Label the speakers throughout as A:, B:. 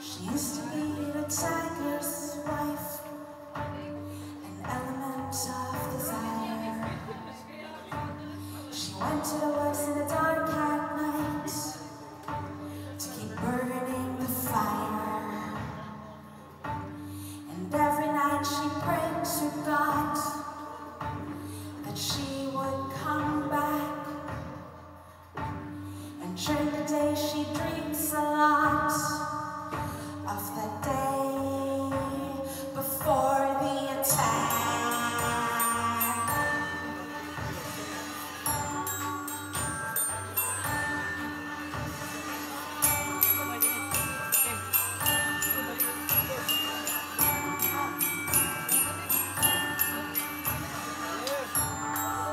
A: She used to be a tiger's wife, an element of desire. She went to the woods in the dark at night to keep burning the fire. And every night she prayed to God that she would come back. And during the day she dreams a lot of that day before the attack.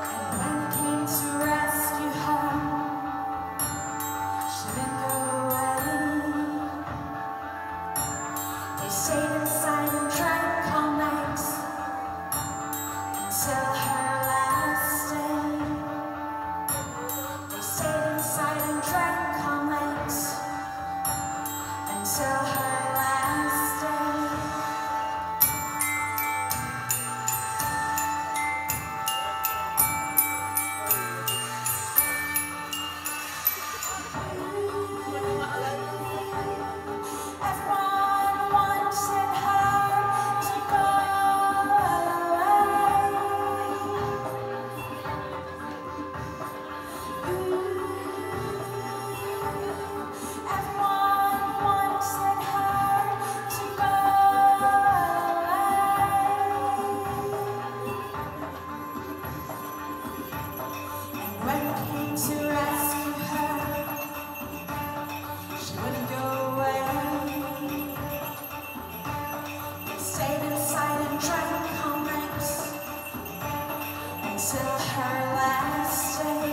A: And when it came to rescue her, she didn't go away. They stayed inside and drank all night until her last day. They stayed inside and drank all night until her last day. Everyone wanted her to go away. Everyone wanted her to go away. And when it came to rescue her, she wouldn't go away. They stayed inside and drank all night until her last day.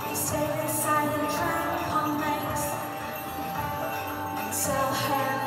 A: They stayed inside and drank all night until her